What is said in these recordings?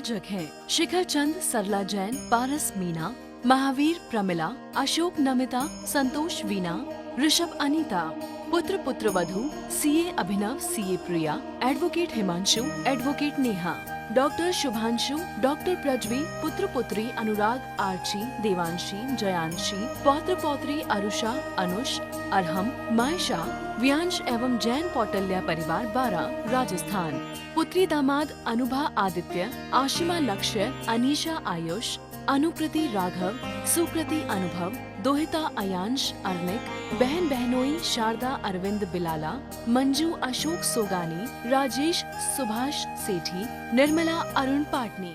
प्रायोजक हैं शिखर चंद, सरला जैन, पारस मीना, महावीर प्रमिला, अशोक नमिता, संतोष वीना, ऋषभ अनीता। पुत्र पुत्र वधू CA Abhinav, CA Priya, advocate Himanshu, advocate Neha, doctor Shubhanshu, doctor Prajvi, पुत्र पुत्री अनुराग, आर्ची, देवांशी, जयांशी, पौत्र पौत्री अरुषा, अनुष, अरहम, मायशा, व्यांश एवं जैन कौटल्या परिवार 12 राजस्थान। पुत्री दामाद अनुभा आदित्य, आशिमा लक्ष्य, अनीशा आयुष, अनुकृति राघव, सुकृति अनुभव, दोहिता अयांश अर्निक, बहन बहनोई शारदा अरविंद बिलाला, मंजू अशोक सोगानी, राजेश सुभाष सेठी, निर्मला अरुण पाटनी।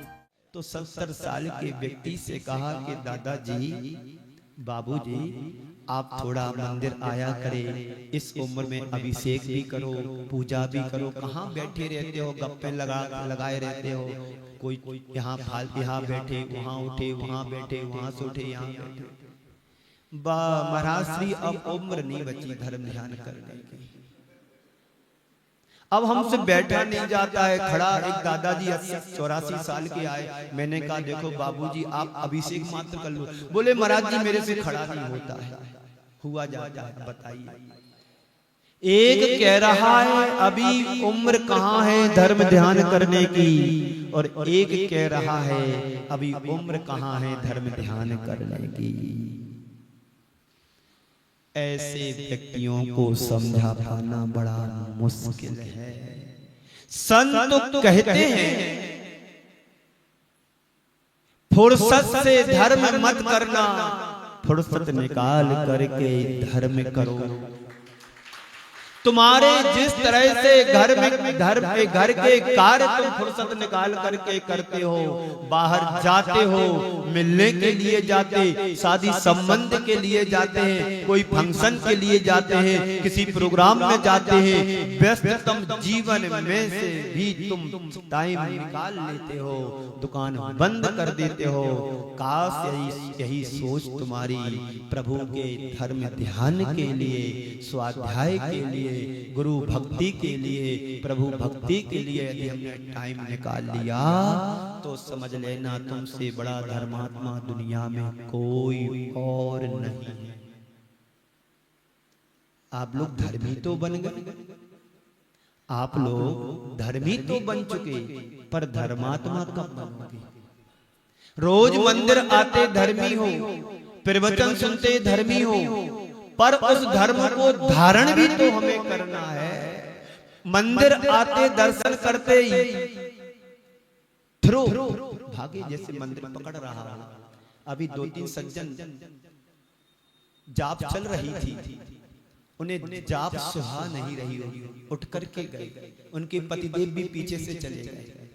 तो 70 साल के व्यक्ति से कहा कि दादाजी, बाबूजी, आप थोड़ा मंदिर आया करें, इस उम्र में अभिषेक भी करो, पूजा भी करो। कहाँ बैठे रहते हो, गप्पे लगाए रहते हो। कोई यहाँ बैठे, वहाँ उठे, वहाँ बैठे, वहाँ से उठे, यहाँ बैठे। महाराज श्री अब उम्र नहीं बची धर्म ध्यान करने की। अब हमसे बैठा नहीं जाता है। खड़ा एक दादाजी 84 साल के आए। मैंने कहा देखो बाबूजी, आप अभिषेक मात्र कर लो। बोले महाराज जी मेरे से खड़ा नहीं होता है। हुआ जाता है, बताइए। एक कह रहा है अभी उम्र कहाँ है धर्म ध्यान करने की, और एक कह रहा है अभी उम्र कहाँ है धर्म ध्यान करने की। ऐसे व्यक्तियों को समझा पाना बड़ा मुश्किल है। संत कहते हैं फुर्सत से धर्म मत करना, फुर्सत निकाल करके धर्म करो। तुम्हारे जिस तरह से घर के कार्य तुम फुर्सत निकाल करके करते हो, बाहर जाते हो, मिलने के लिए जाते, शादी संबंध के लिए जाते हैं, कोई फंक्शन के लिए जाते हैं, किसी प्रोग्राम में जाते हैं, व्यस्ततम जीवन में से भी तुम टाइम निकाल लेते हो, दुकान बंद कर देते हो। काश यही सोच तुम्हारी प्रभु के धर्म ध्यान के लिए, स्वाध्याय के लिए, गुरु भक्ति के लिए, प्रभु भक्ति के लिए यदि हमने टाइम निकाल लिया तो समझ लेना तुमसे बड़ा धर्मात्मा दुनिया में कोई और नहीं है। आप लोग धर्मी तो बन गए, आप लोग धर्मी तो बन चुके, पर धर्मात्मा कब बनोगे? रोज मंदिर आते धर्मी हो, प्रवचन सुनते धर्मी हो, पर उस धर्म को धारण भी तो हमें करना है। मंदिर आते दर्शन करते ही थ्रो भागे जैसे मंदिर पकड़ रहा। अभी 2-3 सज्जन जाप चल रही थी, उन्हें जाप सुहा नहीं रही होगी, उठ करके गए। उनके पतिदेव भी पीछे से चले गए।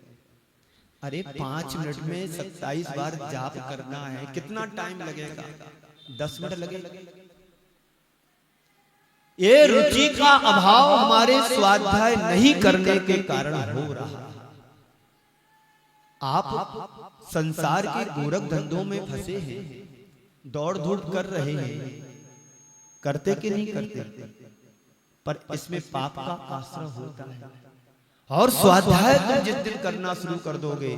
अरे 5 मिनट में 27 बार जाप करना है, कितना टाइम लगेगा? 10 मिनट लगेगा। ये रुचि का अभाव हमारे स्वाध्याय नहीं करने के कारण हो रहा। आप संसार के गोरख धंधों में फंसे हैं, दौड़ धूप कर रहे हैं, करते कि नहीं करते? पर इसमें पाप का आश्रय होता है। और स्वाध्याय तुम जिस दिन करना शुरू कर दोगे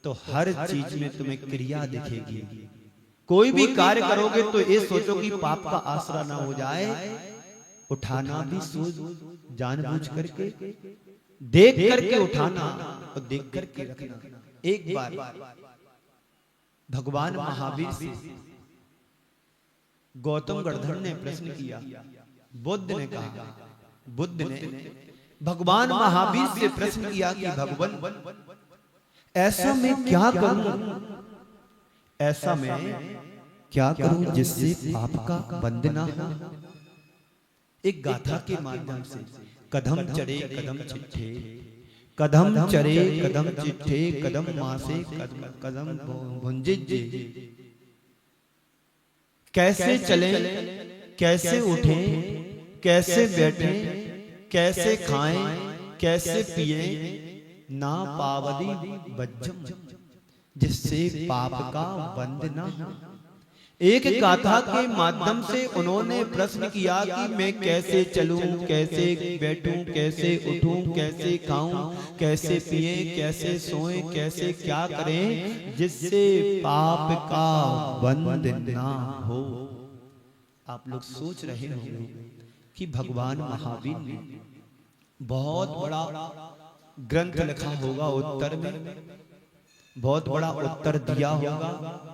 तो हर चीज में तुम्हें क्रिया दिखेगी। कोई भी कार्य करोगे तो ये सोचो कि पाप का आसरा ना हो जाए। उठाना भी सोच जानबूझ करके, देख करके उठाना और देख करके रखना। एक बार भगवान महावीर से गौतम गणधर ने प्रश्न किया। बुद्ध ने कहा, बुद्ध ने भगवान महावीर से प्रश्न किया कि भगवान ऐसा मैं क्या करूं, ऐसा मैं क्या करूं जिससे पाप का बंध ना हो। एक गाथा के माध्यम से कदम चढ़े कदम चिट्ठे, कदम चढ़े कदम चिट्ठे, कदम मासे कदम भुंजे। कैसे चले, कैसे उठे, कैसे बैठे, कैसे खाएं, कैसे पिए, ना पावदी बज्जम, जिससे पाप का बंध ना हो। एक गाथा के माध्यम से उन्होंने प्रश्न किया कि मैं कैसे चलूं, कैसे बैठूं, कैसे उठूं, कैसे खाऊं, कैसे पिए, कैसे सोएं, कैसे क्या करें जिससे पाप का बंध ना हो। आप लोग सोच रहे होंगे कि भगवान महावीर ने बहुत बड़ा ग्रंथ लिखा होगा, उत्तर में बहुत बड़ा उत्तर दिया होगा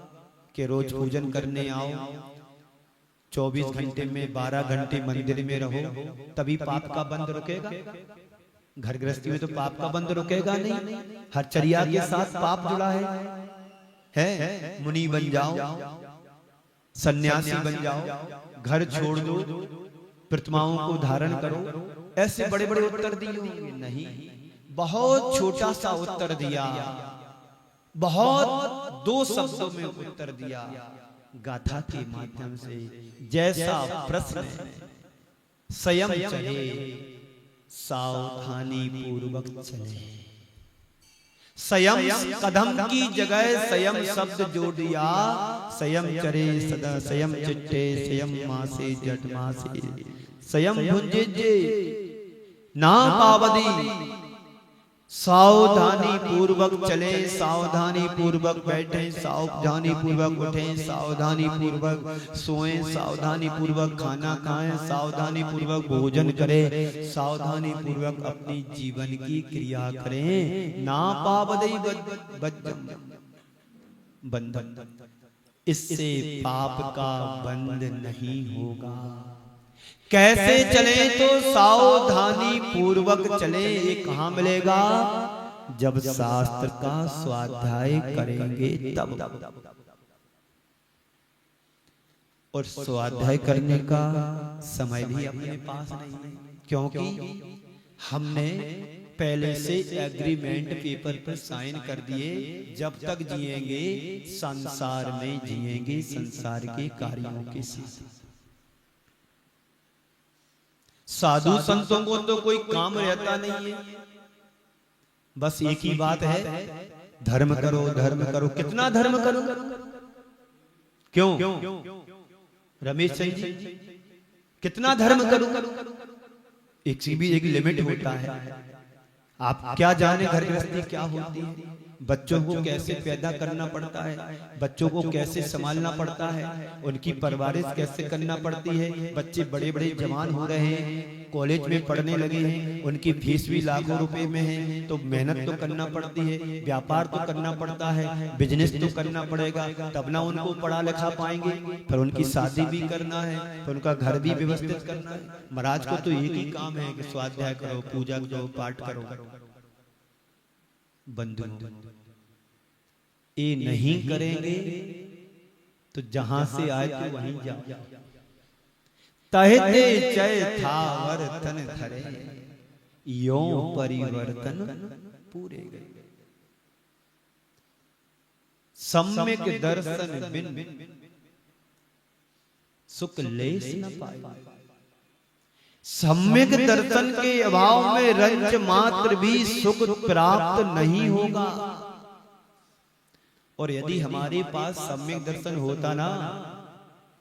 कि रोज पूजन करने आओ, 24 घंटे में 12 घंटे मंदिर में रहो, तभी पाप का बंध रुकेगा। घर गृहस्थी में तो पाप का बंध रुकेगा नहीं, हर चर्या के साथ पाप जुड़ा है। मुनि बन जाओ, सन्यासी बन जाओ, घर छोड़ दो, प्रतिमाओं को धारण करो, ऐसे बड़े बड़े उत्तर दिए होंगे। नहीं, बहुत छोटा सा उत्तर दिया, बहुत 2 शब्दों में उत्तर दिया गाथा के माध्यम से। जैसा प्रश्न स्वयं चले सावधानी पूर्वक चले। स्वयं कदम की जगह स्वयं शब्द जोड़ दिया। स्वयं चरे सदा, स्वयं चिट्टे, स्वयं मासे जट मासे, स्वयं भुंजे ना पावदी। सावधानी पूर्वक चले, सावधानी पूर्वक बैठे, सावधानी पूर्वक उठे, सावधानी पूर्वक सोएं, सावधानी पूर्वक खाना खाएं, सावधानी पूर्वक भोजन करें, सावधानी पूर्वक अपनी जीवन की क्रिया करें। ना पावदई बंधन, इससे पाप का बंध नहीं होगा। कैसे चले तो सावधानी पूर्वक चले। ये कहां मिलेगा? जब शास्त्र का स्वाध्याय करेंगे तब। और स्वाध्याय करने का समय भी अपने पास नहीं है, क्योंकि हमने पहले से एग्रीमेंट पेपर पर साइन कर दिए। जब तक जिएंगे संसार में जिएंगे, संसार के कार्यों के साथ। साधु संतों को तो कोई काम रहता नहीं है, बस एक ही बात है, धर्म करो, धर्म करो। कितना धर्म करो? क्यों रमेश सिंह जी, कितना धर्म करो? एक लिमिट होता है। आप क्या जाने घर गृहस्थी क्या होती है, बच्चों को कैसे पैदा करना पड़ता है, बच्चों को कैसे संभालना पड़ता है, उनकी परवरिश कैसे करना पड़ती है। बच्चे बड़े बड़े जवान हो रहे हैं, कॉलेज में पढ़ने लगे हैं, उनकी फीस भी लाखों रुपए में है, तो मेहनत तो करना पड़ती है, व्यापार तो करना पड़ता है, बिजनेस तो करना पड़ेगा, तब ना उनको पढ़ा लिखा पाएंगे। फिर उनकी शादी भी करना है, फिर उनका घर भी व्यवस्थित करना है। महाराज को तो एक ही काम है कि स्वाध्याय करो, पूजा करो, पाठ करो। बंधु ये नहीं करेंगे तो जहां से आए तो वहीं जाओ। तहते चय था वर्तन धरे, यो परिवर्तन पूरे गए। सम्यक दर्शन बिन सुख लेस न पाए। सम्यक दर्शन के अभाव में रंच मात्र भी सुख प्राप्त नहीं होगा। और यदि हमारे पास सम्यक दर्शन होता ना,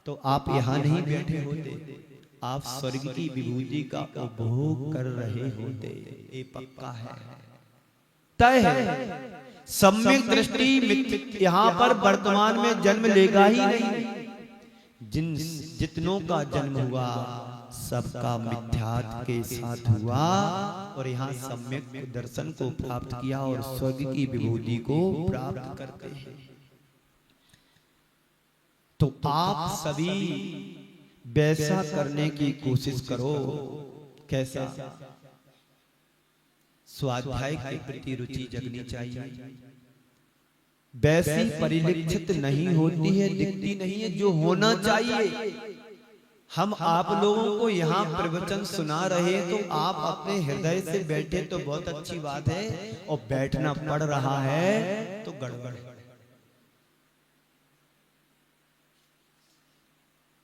तो आप यहाँ नहीं बैठे होते, आप स्वर्ग की विभूति का उपभोग कर रहे होते। ये पक्का है, तय है। सम्यक दृष्टि यहाँ पर वर्तमान में जन्म लेगा ही नहीं। जितनों का जन्म हुआ सबका मिथ्यात्व के साथ हुआ, और यहाँ सम्यक दर्शन को प्राप्त किया और स्वर्ग की विभूति को प्राप्त करते हैं। तो आप सभी वैसा करने की कोशिश करो। कैसा? स्वाध्याय के प्रति रुचि जगनी चाहिए। वैसी परिलक्षित नहीं होती है, दिखती नहीं है जो होना चाहिए। हम आप लोगों को यहाँ प्रवचन सुना रहे, तो आप अपने हृदय से बैठे तो बहुत अच्छी बात है, और बैठना पड़ रहा है तो गड़बड़ है।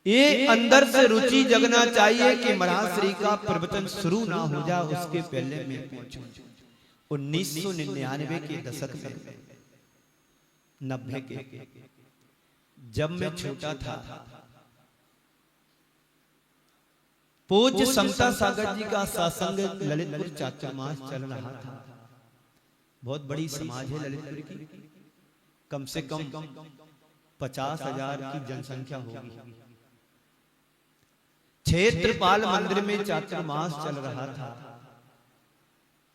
ये अंदर से रुचि जगना चाहिए कि महाराज श्री का प्रवचन शुरू ना हो जाए उसके पहले मैं पहुंचूं। 1999 के दशक में, 90 के जब मैं छोटा था, पूज्य समता सागर जी का सत्संग ललितपुर चातुर्मास चल रहा था। बहुत बड़ी समाज है ललितपुर की, कम से कम 50,000 की जनसंख्या होगी। क्षेत्रपाल मंदिर में चातुर्मास चल रहा था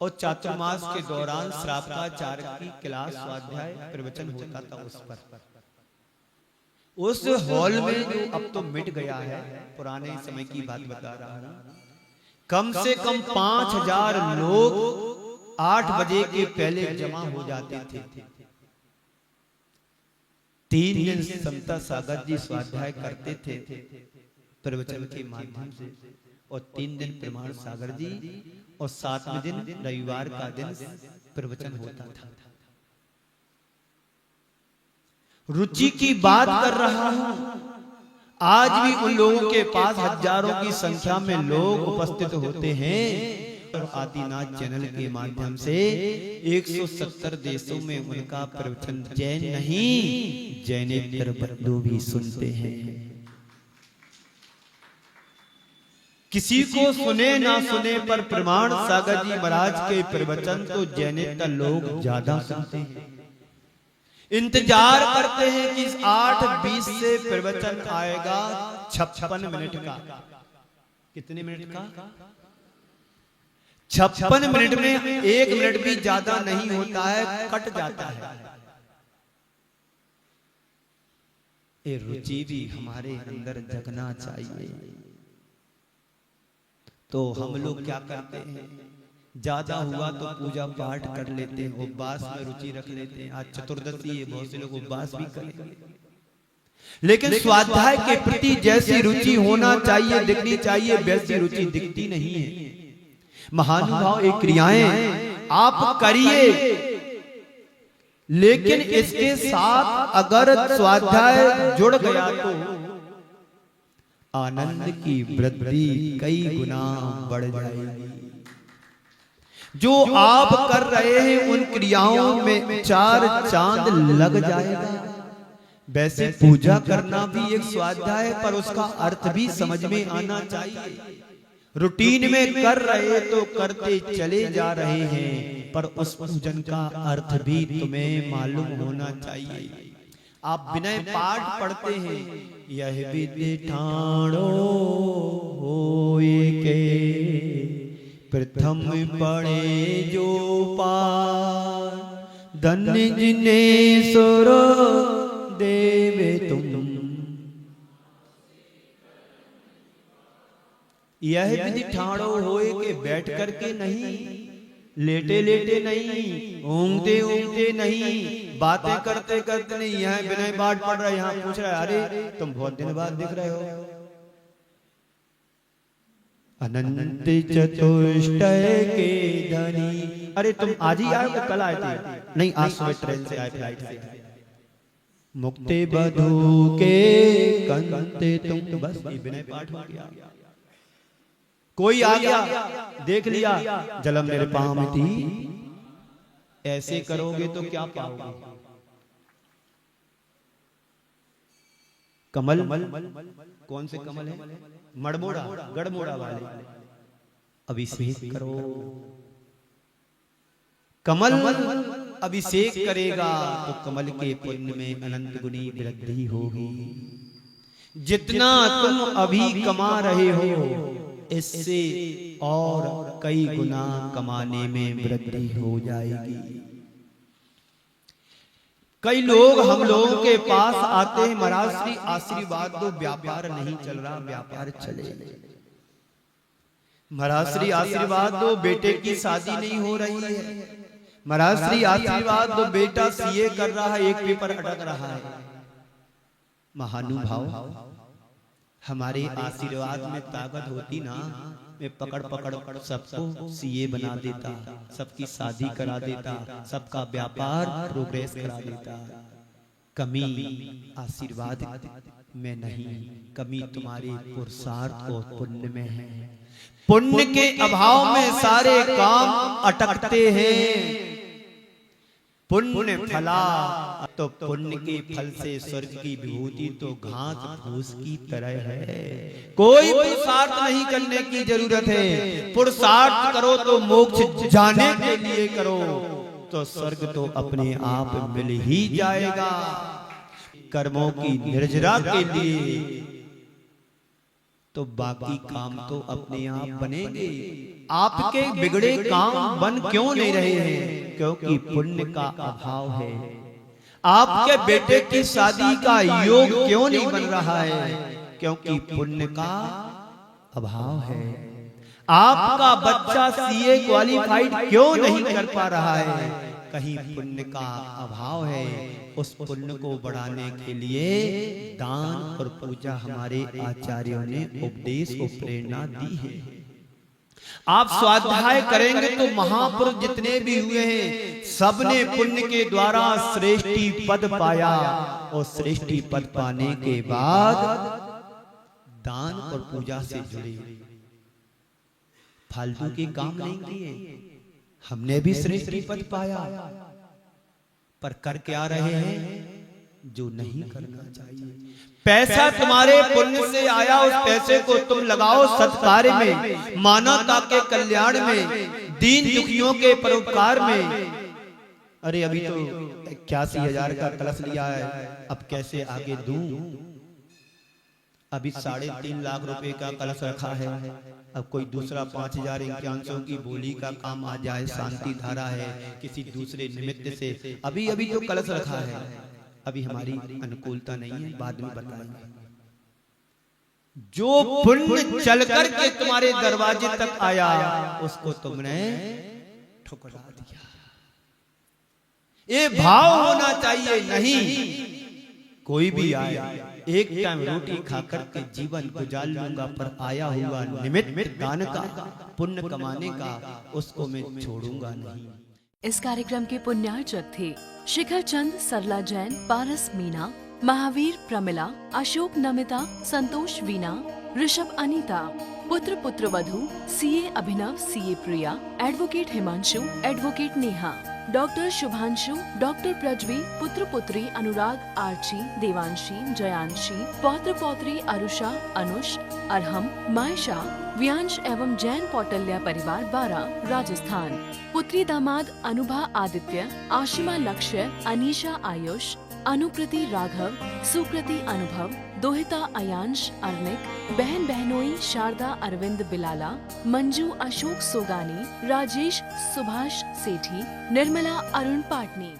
और चातुर्मास के दौरान श्रावकाचार्य की क्लास स्वाध्याय प्रवचन होता था। उस हॉल में, जो अब तो मिट गया है, पुराने समय की बात बता रहा हूं, कम से कम 5,000 लोग 8 बजे के पहले जमा हो जाते थे। 3 दिन समता सागर जी स्वाध्याय करते थे प्रवचन के माध्यम से, और 3 दिन प्रमाण सागर जी, और 7वें दिन रविवार का दिन प्रवचन होता था। रुचि की बात कर रहा हूं, आज भी उन लोगों के पास हजारों की संख्या में लोग उपस्थित होते हैं। और आदिनाथ चैनल के माध्यम से 170 देशों में उनका प्रवचन जैन नहीं, जैनेतर बंधु भी सुनते हैं। किसी को सुने ना सुने, पर प्रमाण सागर जी महाराज के प्रवचन तो जैनेतर लोग ज्यादा सुनते हैं। इंतजार करते हैं कि 8:20 से प्रवचन आएगा 56 मिनट का। कितने मिनट का? 56 मिनट में 1 मिनट भी ज्यादा नहीं होता है, कट जाता है। ये रुचि भी हमारे अंदर जगना चाहिए। तो हम लोग क्या करते हैं, ज्यादा हुआ तो पूजा पाठ कर लेते हैं, उपवास में रुचि रख लेते हैं। आज चतुर्दशी है, बहुत से लोग उपवास भी करेंगे, लेकिन स्वाध्याय के प्रति जैसी रुचि होना चाहिए, दिखनी चाहिए, वैसी रुचि दिखती नहीं है। महानुभाव, एक क्रियाएं आप करिए, लेकिन इसके साथ अगर स्वाध्याय जुड़ गया तो आनंद की वृद्धि कई गुना बढ़ जाएगी। जो आप कर रहे हैं उन क्रियाओं में 4 चांद लग जाएगा। वैसे पूजा करना भी एक स्वाध्याय है, पर उसका अर्थ भी समझ में आना चाहिए। रूटीन में कर रहे तो करते चले जा रहे हैं, पर उस पूजन का अर्थ भी तुम्हें मालूम होना चाहिए। आप विनय पाठ पढ़ते हैं, यह विधि ठाणो होए के प्रथम पढ़े जो पार, धन्य जिनेश्वर देवे तुम। यह विधि ठाणो होए के बैठ करके नहीं, लेटे लेटे नहीं, ऊँघते ऊँघते नहीं, बातें करते करते नहीं। यहाँ विनय पाठ पढ़ रहे, यहाँ पूछ रहा है, अरे तुम बहुत दिन बाद दिख रहे हो। अनंत चतुष्टय के धनी, अरे तुम आज ही आए हो, कल आए थे? नहीं, आज सुबह ट्रेन से आए, फ्लाइट से। मुक्ते बधू के कंते तुम, बस विनय पाठ हो गया। कोई आ गया, देख लिया, जलम मेरे पाँव में थी। ऐसे करोगे तो क्या पाओगे? कमल, कौन से कमल है? मड़मोड़ा, गढ़मोड़ा वाले। अभिषेक करो। कमल अभिषेक करेगा तो कमल के पुण्य में अनंत गुनी वृद्धि होगी। जितना तुम अभी कमा रहे हो, इससे और कई गुना कमाने में वृद्धि हो जाएगी। कई लोग हम लोगों के पास आते हैं, महाराज श्री आशीर्वाद दो, व्यापार नहीं चल रहा, व्यापार चले। महाराज श्री आशीर्वाद दो, बेटे की शादी नहीं हो रही है। महाराज श्री आशीर्वाद दो, बेटा सीए कर रहा है, एक पेपर अटक रहा है। महानुभाव, हमारे आशीर्वाद में ताकत होती ना, मैं पकड़ पकड़ सबको सीए बना देता, सबकी शादी करा देता, सबका व्यापार प्रोग्रेस करा देता। कमी आशीर्वाद में नहीं, कमी तुम्हारे पुरुषार्थ और पुण्य में है। पुण्य के अभाव में सारे काम अटकते हैं। पुण्य फला, तो पुण्य के फल से स्वर्ग की विभूति तो घास फूस की तरह है। कोई पुरुषार्थ नहीं करने की जरूरत है। पुरुषार्थ करो तो मोक्ष जाने के लिए करो, तो स्वर्ग तो अपने आप मिल ही जाएगा। कर्मों की निर्जरा के लिए तो बाकी काम तो अपने आप बनेंगे। आपके बिगड़े काम बन क्यों नहीं रहे हैं? क्योंकि पुण्य का अभाव है। आपके बेटे की शादी का योग क्यों नहीं बन रहा है? क्योंकि पुण्य का अभाव है। आपका बच्चा सीए क्वालिफाइड क्यों नहीं कर पा रहा है? कहीं पुण्य का अभाव है। उस पुण्य को बढ़ाने के लिए दान और पूजा हमारे आचार्यों ने उपदेश और प्रेरणा दी है। आप स्वाध्याय करेंगे तो महापुरुष जितने भी हुए हैं सबने पुण्य के द्वारा श्रेष्ठी पद पाया, और श्रेष्ठी पद पाने के बाद दान और पूजा से जुड़े, फालतू के काम नहीं किए। हमने भी श्रेष्ठी पद पाया, पर कर क्या रहे हैं जो नहीं करना चाहिए। पैसा तुम्हारे पुण्य से आया, उस पैसे को तुम लगाओ सत्कार्य में, मानवता के कल्याण में, दीन दुखियों के परोपकार में। अरे अभी तो 81,000 का कलश लिया है, अब कैसे आगे दूं? अभी 3.5 लाख रुपए का कलश रखा है, अब कोई दूसरा 5,000 की बोली का काम आ जाए, शांति धारा है, किसी दूसरे निमित्त से अभी तो कलश रखा है। अभी हमारी अनुकूलता नहीं है, बाद में बताएंगे। जो पुण्य चल कर के तुम्हारे दरवाजे तक आया, उसको तुमने ठुकरा दिया। ये भाव होना चाहिए। नहीं, कोई भी आए एक टाइम रोटी खाकर के जीवन गुजार लूंगा, पर आया हुआ निमित्त दान का, पुण्य कमाने का, उसको मैं छोड़ूंगा नहीं। इस कार्यक्रम के पुण्यार्चक थे शिखर चंद, सरला जैन, पारस मीना, महावीर प्रमिला, अशोक नमिता, संतोष वीना, ऋषभ अनीता, पुत्र पुत्रवधू CA Abhinav, CA Priya, advocate Himanshu, advocate Neha, doctor Shubhanshu, doctor Prajvi, पुत्र पुत्री अनुराग, आर्ची, देवांशी, जयांशी, पौत्र पौत्री अरुषा, अनुष, अरहम, मायशा, व्यांश एवं जैन पौटल्या परिवार 12 राजस्थान। पुत्री दामाद अनुभा आदित्य, आशिमा लक्ष्य, अनीशा आयुष, अनुकृति राघव, सुकृति अनुभव, दोहिता अयांश अर्निक, बहन बहनोई शारदा अरविंद बिलाला, मंजू अशोक सोगानी, राजेश सुभाष सेठी, निर्मला अरुण पाटनी।